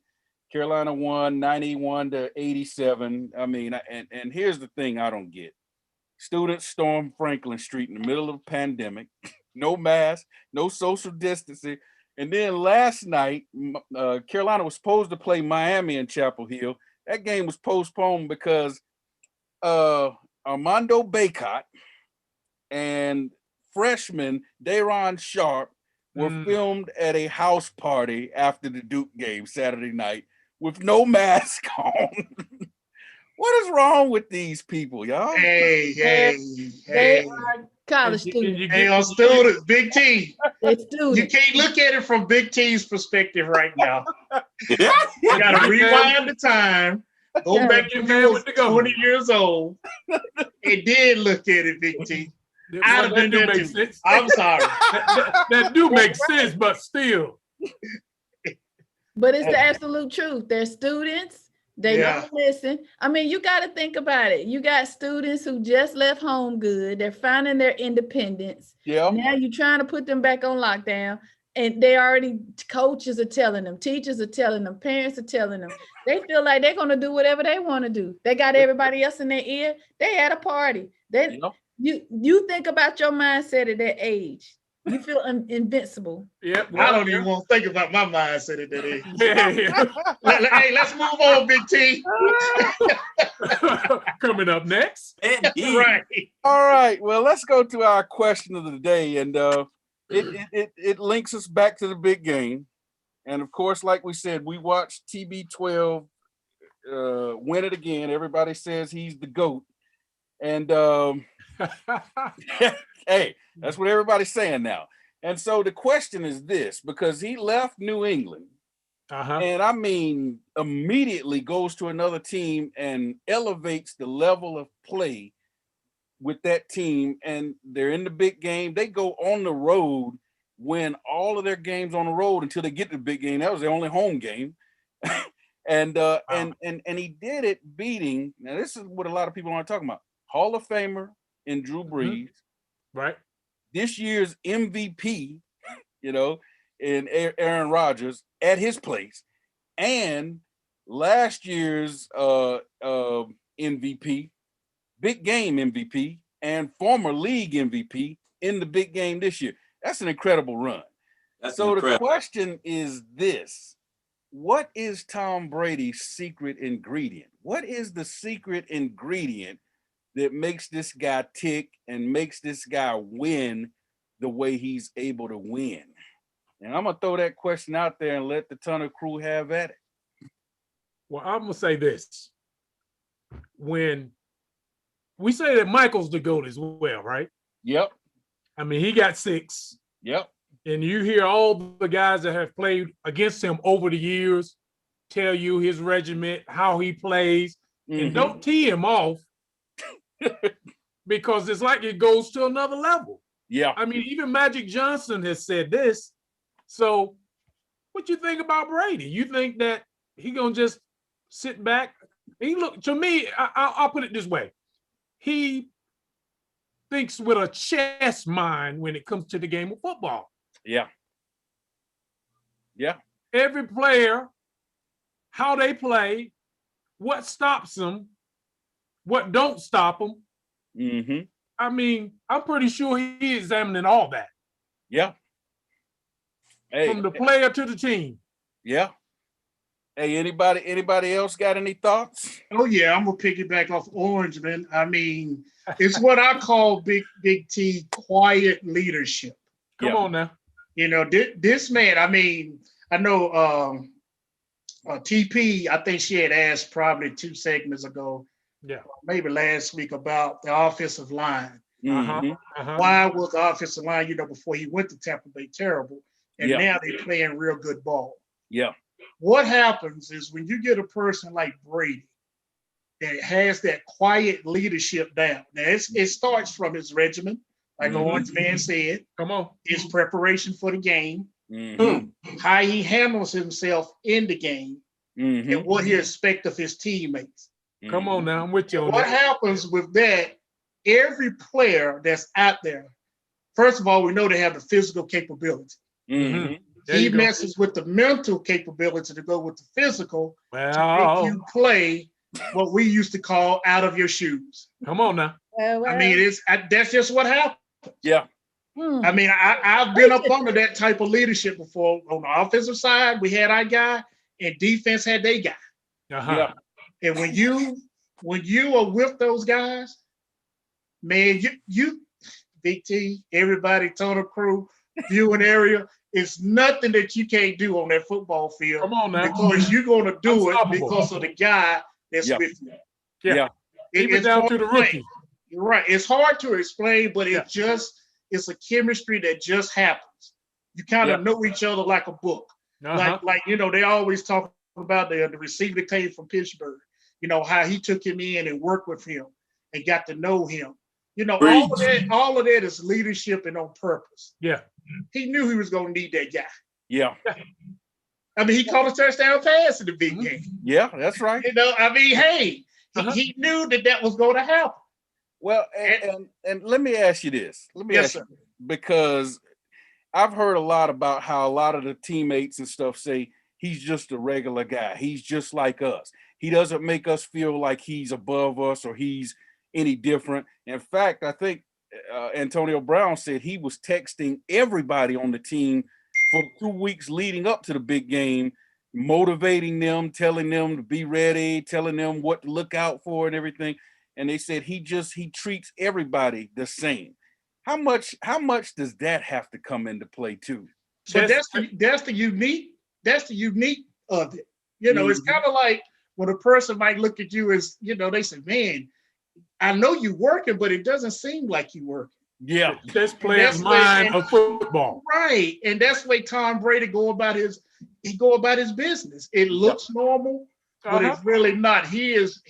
Carolina won 91-87. I mean, and here's the thing I don't get. Students stormed Franklin Street in the middle of a pandemic. No mask, no social distancing. And then last night, Carolina was supposed to play Miami in Chapel Hill. That game was postponed because Armando Bacot and freshman Day'Ron Sharp were filmed at a house party after the Duke game Saturday night with no mask on. What is wrong with these people, y'all? Hey. They are college students. They are students, Big T. They're students. You can't look at it from Big T's perspective right now. You gotta rewind the time, go back to when you was 20 years old, and then look at it, Big T. I'd have been there too. I'm sorry. That do make sense, but still. But it's the absolute truth. They're students. They don't listen. I mean, you got to think about it. You got students who just left home good. They're finding their independence. Yeah. Now you're trying to put them back on lockdown. And coaches are telling them, teachers are telling them, parents are telling them. They feel like they're going to do whatever they want to do. They got everybody else in their ear. They at a party. You think about your mindset at that age. You feel invincible. Yep. I don't even want to think about my mindset at that age. Hey, let's move on, Big T. Coming up next. Right. All right. Well, let's go to our question of the day. And it links us back to the big game. And of course, like we said, we watched TB12 win it again. Everybody says he's the GOAT. And hey, that's what everybody's saying now. And so the question is this, because he left New England, and I mean, immediately goes to another team and elevates the level of play with that team. And they're in the big game. They go on the road, win all of their games on the road until they get to the big game. That was their only home game. And he did it beating, now this is what a lot of people aren't talking about, Hall of Famer in Drew Brees. Right. This year's MVP, in Aaron Rodgers at his place, and last year's MVP, big game MVP, and former league MVP in the big game this year. That's an incredible run. The question is this: what is Tom Brady's secret ingredient? What is the secret ingredient that makes this guy tick and makes this guy win the way he's able to win? And I'm going to throw that question out there and let the Tunnel crew have at it. Well, I'm going to say this. When we say that Michael's the GOAT as well, right? Yep. I mean, he got 6. Yep. And you hear all the guys that have played against him over the years tell you his regiment, how he plays, and don't tee him off. Because it's like it goes to another level. Yeah. I mean, even Magic Johnson has said this. So what you think about Brady? You think that he gonna just sit back? To me, I'll put it this way. He thinks with a chess mind when it comes to the game of football. Yeah. Yeah. Every player, how they play, what stops them, what don't stop him. Mm-hmm. I mean, I'm pretty sure he examining all that. Yeah. Hey, from the player to the team. Yeah. Hey, anybody else got any thoughts? Oh yeah, I'm gonna piggyback off Orange, man. I mean, it's what I call Big T quiet leadership. Come on now. You know, this man. I mean, I know TP. I think she had asked probably 2 segments ago, maybe last week, about the offensive line. Why was the offensive line, before he went to Tampa Bay, terrible, and now they're playing real good ball? Yeah. What happens is when you get a person like Brady that has that quiet leadership down. Now it starts from his regimen, like Orange Man said. Come on. His preparation for the game, how he handles himself in the game, and what he expects of his teammates. Come on now, I'm with you on what that. happens with that, every player that's out there, first of all, we know they have the physical capability. He messes with the mental capability to go with the physical to make you play what we used to call out of your shoes. Come on now. I mean, that's just what happens. Yeah. I mean, I've been up under that type of leadership before. On the offensive side, we had our guy, and defense had their guy. Yeah. And when you are with those guys, man, you Big T, everybody, total crew, viewing area, it's nothing that you can't do on that football field. Come on now. Because you're going to do it because of the guy that's with you. Yeah. Even down to the rookie. You're right. It's hard to explain, but it's a chemistry that just happens. You kind of know each other like a book. Like they always talk about the receiver that came from Pittsburgh, how he took him in and worked with him and got to know him. All of that is leadership and on purpose. Yeah. He knew he was going to need that guy. Yeah. I mean, he caught a touchdown pass in the big game. Yeah, that's right. I mean, hey, he knew that was going to happen. Well, and let me ask you this. Because I've heard a lot about how a lot of the teammates and stuff say he's just a regular guy. He's just like us. He doesn't make us feel like he's above us or he's any different. In fact, I think Antonio Brown said he was texting everybody on the team for 2 weeks leading up to the big game, motivating them, telling them to be ready, telling them what to look out for and everything. And they said he treats everybody the same. How much does that have to come into play too? So that's the unique of it. It's kind of like when a person might look at you as, they say, man, I know you're working, but it doesn't seem like you're working. Yeah. That's player's mind of football. Right. And that's the way Tom Brady go about his business. It looks normal, but it's really not. He is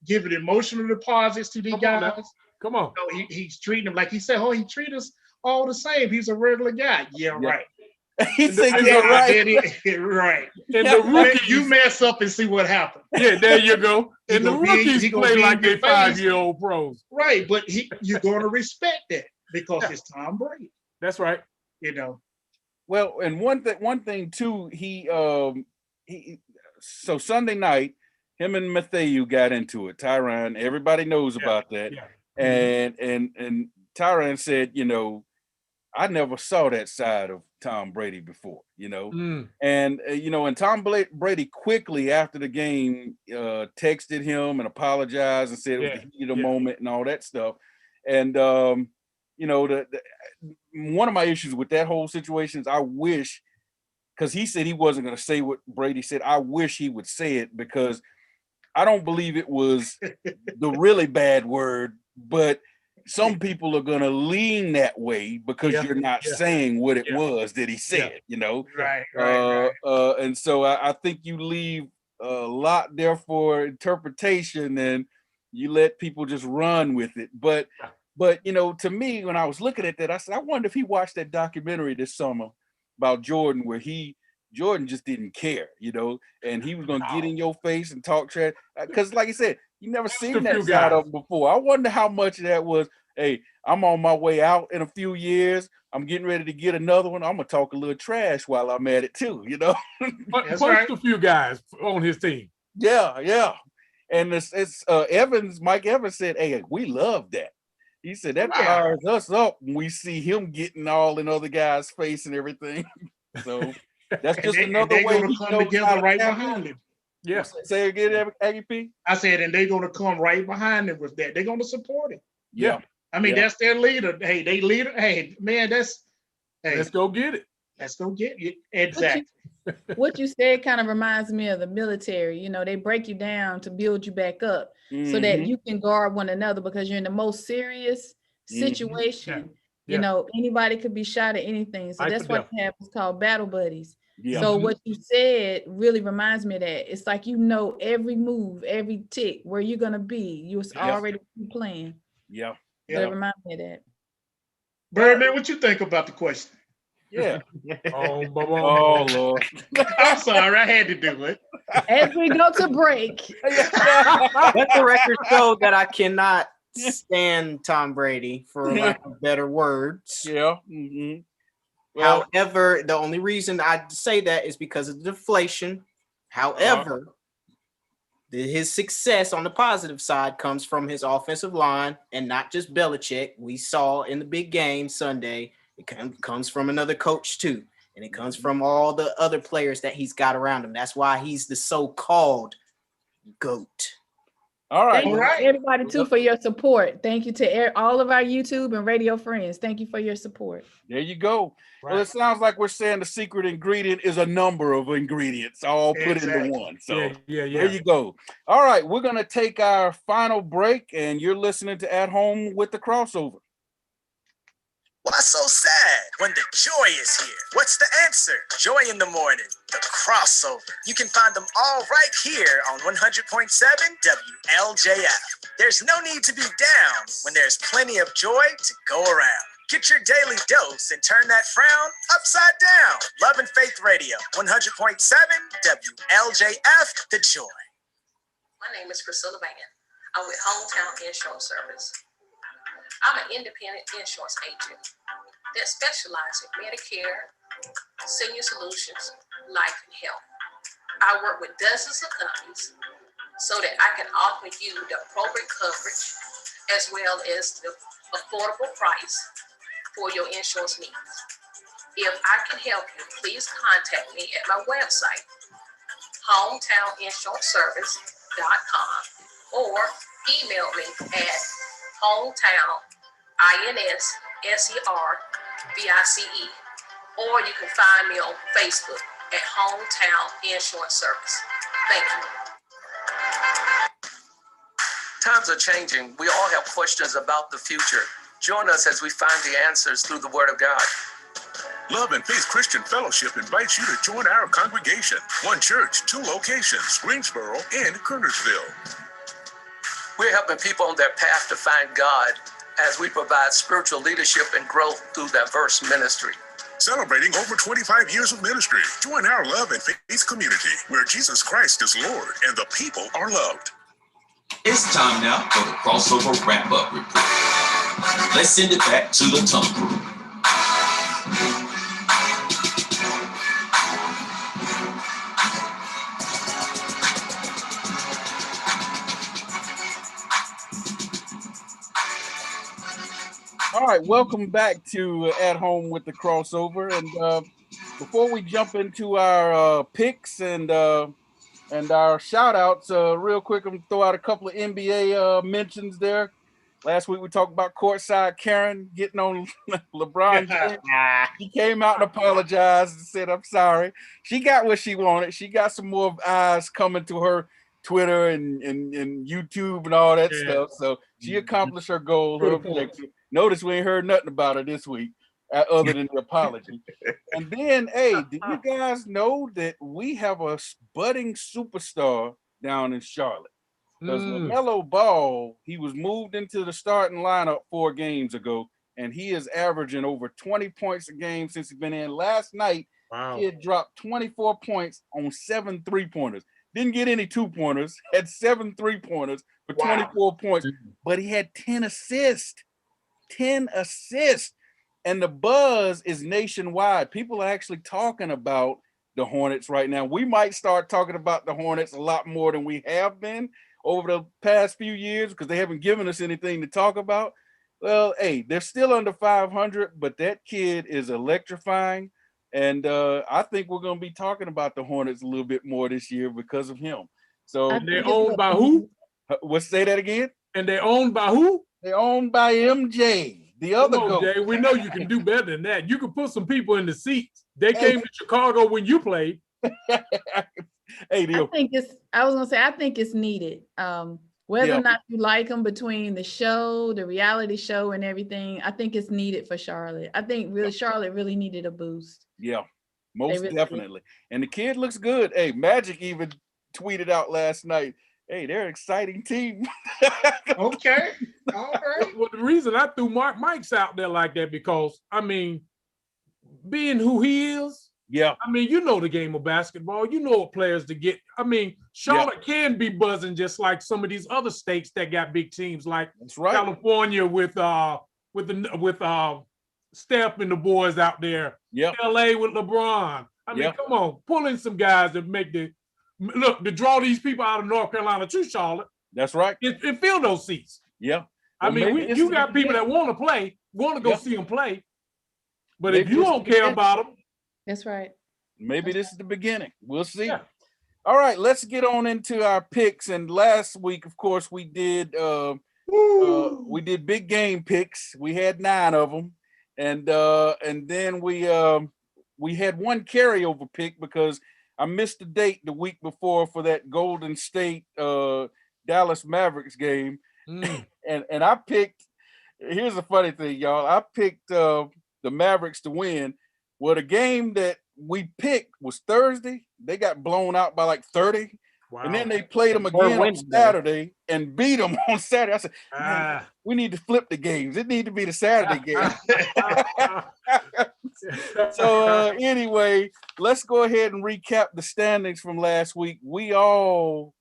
giving emotional deposits to these guys. Come on. He's treating them like he said, he treat us all the same. He's a regular guy. Yeah. Right. He said, right. Right. And the rookies, you mess up and see what happens. Yeah, there you go. And the rookies play like they 5-year-old pros. Right, but you're going to respect that because it's Tom Brady. That's right. Well, and one thing too, so Sunday night, him and Matthew got into it. Tyrann, everybody knows about that. Yeah. And Tyrann said, I never saw that side of Tom Brady before, and and Tom Brady quickly after the game texted him and apologized and said it was the heat of the moment and all that stuff. And one of my issues with that whole situation is I wish, because he said he wasn't going to say what Brady said, I wish he would say it, because I don't believe it was the really bad word, but some people are going to lean that way because you're not saying what it was that he said, Right. And so I think you leave a lot there for interpretation and you let people just run with it. But to me, when I was looking at that, I said, I wonder if he watched that documentary this summer about Jordan, where Jordan just didn't care, and he was going to get in your face and talk trash. Because like I said, you never seen that side of him before. I wonder how much of that was, hey, I'm on my way out in a few years. I'm getting ready to get another one. I'm going to talk a little trash while I'm at it too, Punched a few guys on his team. Yeah. And it's Mike Evans said, "Hey, we love that." He said that Yeah. fires us up when we see him getting all in other guys' face and everything. So that's just another they're way gonna he come knows how together to right tap in. behind him. Yeah. Say again, Aggie P. I said, and they're gonna come right behind him with that. They're gonna support him. Yeah. I mean, Yeah. that's their leader. Hey, they leader. Hey, man, Let's go get it. Let's go get it. Exactly. What you said kind of reminds me of the military. You know, they break you down to build you back up so that you can guard one another, because you're in the most serious situation. You know, anybody could be shot at anything. So that's why you have what's called battle buddies. Yeah. So what you said really reminds me of that. It's like, you know, every move, every tick, where you're gonna be. You was already playing. Yeah. So it reminds me of that. Birdman, what you think about the question? Yeah. Oh, Lord. I'm sorry, I had to do it. As we go to break. Let the record show that I cannot stand Tom Brady, for lack of better words. Yeah. Well, however, the only reason I say that is because of the deflation. However, his success on the positive side comes from his offensive line, and not just Belichick. We saw in the big game Sunday, it comes from another coach too, and it comes from all the other players that he's got around him. That's why he's the so-called GOAT. All right. Thank you, everybody, too, for your support. Thank you to all of our YouTube and radio friends. Thank you for your support. There you go. Right. Well, it sounds like we're saying the secret ingredient is a number of ingredients all put into one. So there you go. All right, we're going to take our final break, and you're listening to At Home with the Crossover. Why so sad when the joy is here? What's the answer? Joy in the morning, the crossover. You can find them all right here on 100.7 WLJF. There's no need to be down when there's plenty of joy to go around. Get your daily dose and turn that frown upside down. Love and Faith Radio, 100.7 WLJF, the joy. My name is Priscilla Van. I'm with Hometown Insurance Service. I'm an independent insurance agent that specializes in Medicare, senior solutions, life, and health. I work with dozens of companies so that I can offer you the appropriate coverage as well as the affordable price for your insurance needs. If I can help you, please contact me at my website, hometowninsuranceservice.com, or email me at hometowninsurvice, or you can find me on Facebook at Hometown Insurance Service. Thank you. Times are changing. We all have questions about the future. Join us as we find the answers through the Word of God. Love and Faith Christian Fellowship invites you to join our congregation. One church, 2 locations, Greensboro and Kernersville. We're helping people on their path to find God as we provide spiritual leadership and growth through diverse ministry. Celebrating over 25 years of ministry, join our Love and Faith community where Jesus Christ is Lord and the people are loved. It's time now for the crossover wrap-up report. Let's send it back to the Tom Crew. All right, welcome back to At Home with the Crossover. And before we jump into our picks and our shout outs, real quick, I'm gonna throw out a couple of NBA mentions there. Last week we talked about courtside Karen getting on LeBron James. She came out and apologized and said, "I'm sorry." She got what she wanted. She got some more eyes coming to her Twitter and YouTube and all that stuff. So she accomplished her goal, her objective. Notice we ain't heard nothing about her this week other than the apology. And then, hey, did you guys know that we have a budding superstar down in Charlotte? Because LaMelo Ball, he was moved into the starting lineup 4 games ago, and he is averaging over 20 points a game since he's been in. Last night, he had dropped 24 points on 7 3-pointers. Didn't get any 2-pointers, had 7 3-pointers for 24 points, but he had 10 assists. 10 assists. And the buzz is nationwide. People are actually talking about the Hornets right now. We might start talking about the Hornets a lot more than we have been, over the past few years because they haven't given us anything to talk about. Well, hey, they're still under 500, but that kid is electrifying. And I think we're going to be talking about the Hornets a little bit more this year because of him. So, And they're owned by who? Let's say that again. And they're owned by who? They're owned by MJ, the other Come on, GOAT. Jay. We know you can do better than that. You can put some people in the seats. They Hey. came to Chicago when you played. Hey, Neil. I think it's needed. Whether Yeah. or not you like them between the show, the reality show and everything, I think it's needed for Charlotte. I think really Charlotte really needed a boost. Yeah, most really definitely. And the kid looks good. Hey, Magic even tweeted out last night, hey, they're an exciting team. Okay. All right. Well, the reason I threw Mark Mikes out there like that because, I mean, being who he is, Yeah. I mean, you know the game of basketball. You know what players to get. I mean, Charlotte can be buzzing just like some of these other states that got big teams, like That's right. California with Steph and the boys out there. Yeah. LA with LeBron. I mean, Yep. come on, pull in some guys that make to draw these people out of North Carolina to Charlotte That's right. and fill those seats. Yeah. I Well, mean, maybe this you is got the people that beginning. want to play, want to go Yeah. see them play. But Maybe if you this is don't the care beginning. about them, That's right. Maybe this is the beginning. We'll see. Yeah. All right, let's get on into our picks. And last week, of course, we did big game picks. We had 9 of them, and then we had one carryover pick because I missed the date the week before for that Golden State Dallas Mavericks game, and I picked. Here's a funny thing, y'all. I picked the Mavericks to win. Well, the game that we picked was Thursday. They got blown out by like 30. Wow. And then they played them again on Saturday and beat them on Saturday. I said, man, we need to flip the games. It need to be the Saturday game. So anyway, let's go ahead and recap the standings from last week. We all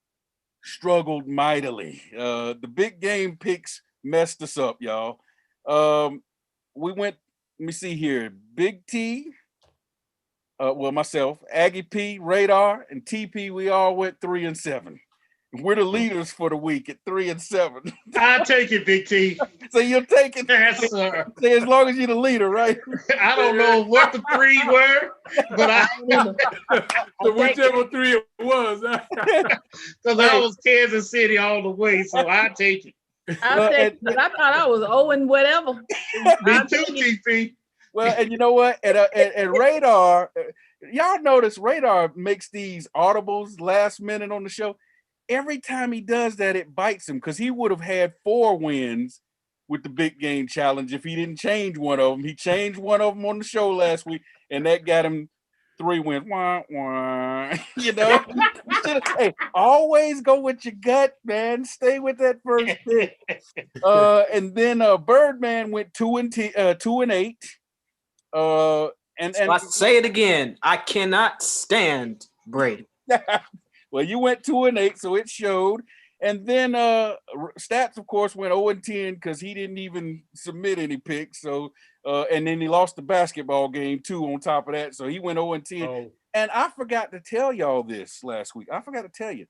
struggled mightily. The big game picks messed us up, y'all. We went, let me see here. Big T, myself, Aggie P, Radar, and TP, we all went 3-7. We're the leaders for the week at 3-7. I take it, Big T. So you'll take it. Yes, sir. Say as long as you're the leader, right? I don't know what the 3 were, but I so whichever 3 it was. because I was Kansas City all the way, so I take it. I thought I was 0 and whatever. Me too, TP. Well, and you know what? And Radar, y'all notice Radar makes these audibles last minute on the show. Every time he does that, it bites him because he would have had 4 wins with the big game challenge if he didn't change one of them. He changed one of them on the show last week, and that got him 3 wins. Wah, wah. You know, hey, always go with your gut, man. Stay with that first pick. And then Birdman went 2-8. And I say it again. I cannot stand Brady. Well, you went 2-8, so it showed. And then Stats, of course, went 0-10 because he didn't even submit any picks. So and then he lost the basketball game too on top of that. So he went 0-10. Oh. And I forgot to tell y'all this last week. I forgot to tell you.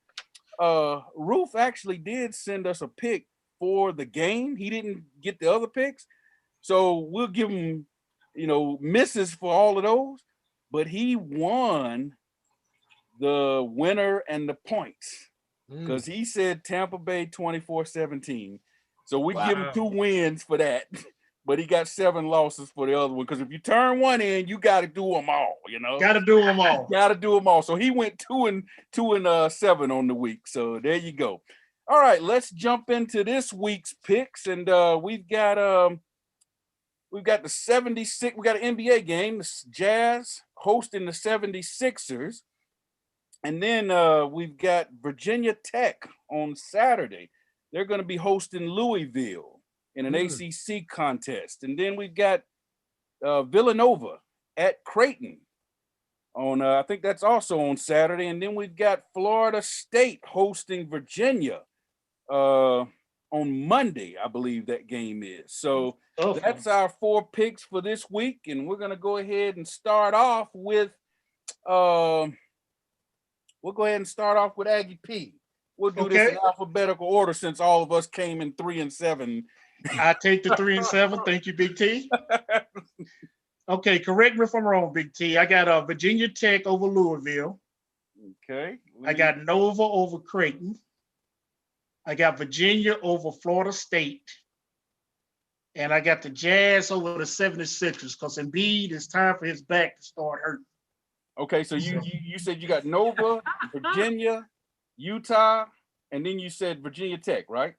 Roof actually did send us a pick for the game. He didn't get the other picks. So we'll give him, misses for all of those. But he won the winner and the points because he said Tampa Bay 24-17. So we give him 2 wins for that, but he got 7 losses for the other one because if you turn one in, you got to do them all. Got to do them all. Got to do them all. So he went 2-7 on the week. So there you go. All right, let's jump into this week's picks, and we've got the 76. We got an NBA game. The Jazz hosting the 76ers. And then we've got Virginia Tech on Saturday. They're going to be hosting Louisville in an ACC contest. And then we've got Villanova at Creighton on, I think that's also on Saturday. And then we've got Florida State hosting Virginia on Monday, I believe that game is. So that's our 4 picks for this week. And we're going to go ahead and start off with... We'll go ahead and start off with Aggie P. We'll do this in alphabetical order since all of us came in 3 and 7. I take the 3 and 7. Thank you, Big T. Okay, correct me if I'm wrong, Big T. I got Virginia Tech over Louisville. Okay. I got Nova over Creighton. I got Virginia over Florida State. And I got the Jazz over the 76ers because Embiid, it's time for his back to start hurting. Okay, so you said you got Nova, Virginia, Utah, and then you said Virginia Tech, right?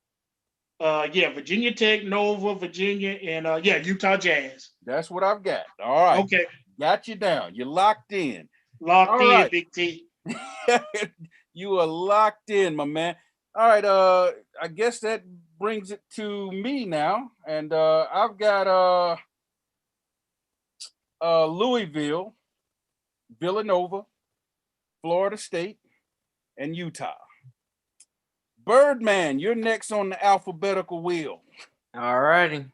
Yeah, Virginia Tech, Nova, Virginia, and Utah Jazz. That's what I've got. All right. Okay. Got you down. You're locked in. Locked in, right. Big T. You are locked in, my man. All right. I guess that brings it to me now. And I've got Louisville, Villanova, Florida State, and Utah. Birdman, you're next on the alphabetical wheel. All righty.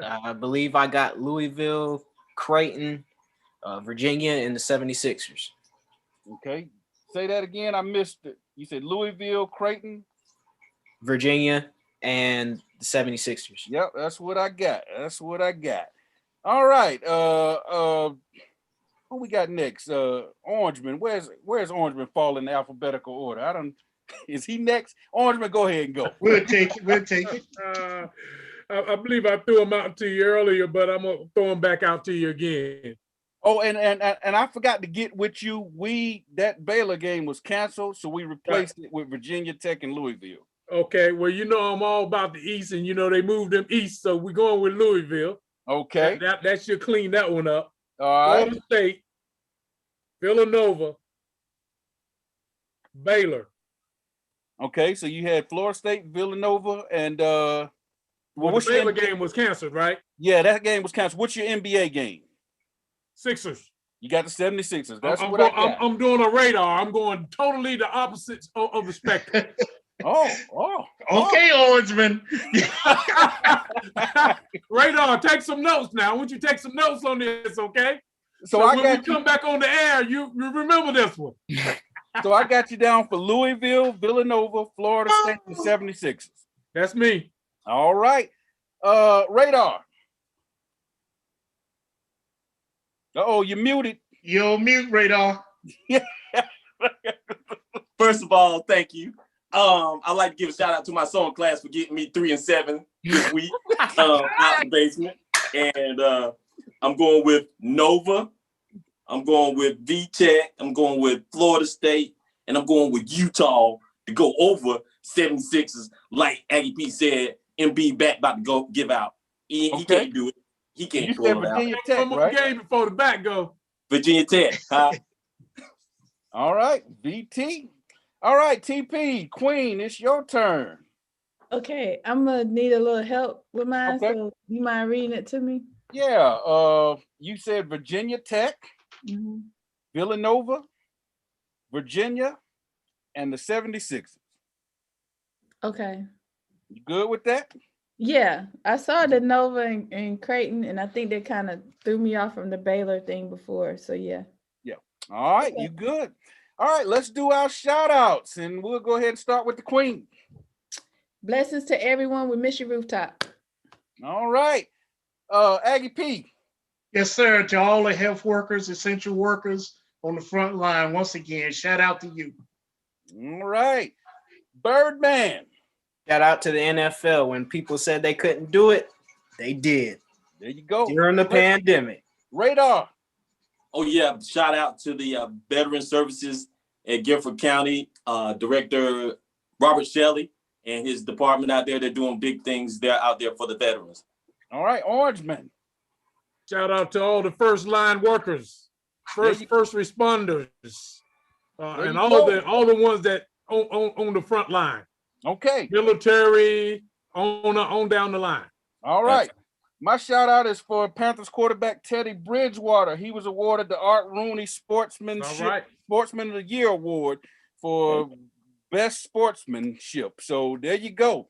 I believe I got Louisville, Creighton, Virginia, and the 76ers. Okay. Say that again. I missed it. You said Louisville, Creighton, Virginia, and the 76ers. Yep, that's what I got. All right. Who we got next? Orangeman. Where's Orangeman fall in the alphabetical order? Is he next? Orangeman, go ahead and go. We'll take it. I believe I threw him out to you earlier, but I'm gonna throw him back out to you again. Oh, and I forgot to get with you. That Baylor game was canceled, so we replaced it with Virginia Tech and Louisville. Okay, well, I'm all about the East, and they moved them East, so we're going with Louisville. Okay, that should clean that one up. All right. Florida State, Villanova, Baylor. Okay, so you had Florida State, Villanova, and the Baylor game was canceled, right? Yeah, that game was canceled. What's your NBA game? Sixers. You got the 76ers. That's what I got. I'm doing a radar. I'm going totally the opposite of the spectrum. Okay, Orangeman. Radar, take some notes now. I want you to take some notes on this, okay? So when we come back on the air, you remember this one. So I got you down for Louisville, Villanova, Florida State, and 76ers. That's me. All right. Radar. Uh-oh, you're muted. You're mute, Radar. First of all, thank you. I'd like to give a shout out to my sewing class for getting me 3 and 7 this week out the basement. And I'm going with Nova. I'm going with V-Tech. I'm going with Florida State. And I'm going with Utah to go over 76ers. Like Aggie P said, MB back about to go give out. He can't do it. He can't pull it out. Virginia Tech, right? Game before the back go. Virginia Tech. Huh? All right, VT. All right, TP, Queen, it's your turn. Okay, I'm gonna need a little help with mine. Okay. So you mind reading it to me? Yeah. You said Virginia Tech, mm-hmm. Villanova, Virginia, and the 76ers. Okay. You good with that? Yeah, I saw the Nova and Creighton, and I think they kind of threw me off from the Baylor thing before. So yeah. Yeah. All right, you good. All right, let's do our shout outs, and we'll go ahead and start with the Queen. Blessings to everyone with Mission Rooftop. All right. Aggie P. Yes, sir. To all the health workers, essential workers on the front line, once again, shout out to you. All right. Birdman. Shout out to the NFL. When people said they couldn't do it, they did. There you go. During the pandemic. Radar. Oh, yeah. Shout out to the Veteran Services at Guilford County, Director Robert Shelley and his department out there. They're doing big things out there for the veterans. All right, Orangeman. Shout out to all the first line workers, first responders, and all the ones that on the front line. Okay. Military, on down the line. All right. My shout out is for Panthers quarterback Teddy Bridgewater. He was awarded the Art Rooney Sportsman of the Year award for best sportsmanship. So there you go.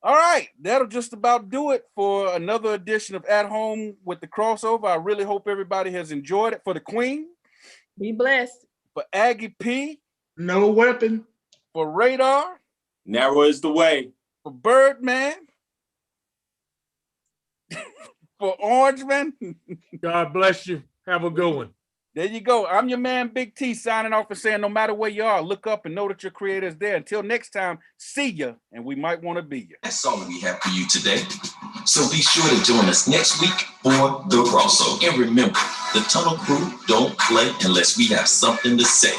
All right. That'll just about do it for another edition of At Home with the Crossover. I really hope everybody has enjoyed it. For the Queen. Be blessed. For Aggie P. No weapon. For Radar. Narrow is the way. For Birdman. For Orangeman. God bless you. Have a good one. There you go. I'm your man, Big T, signing off and saying no matter where you are, look up and know that your creator is there. Until next time, see ya, and we might want to be ya. That's all we have for you today. So be sure to join us next week for the crossover. And remember, the Tunnel Crew don't play unless we have something to say.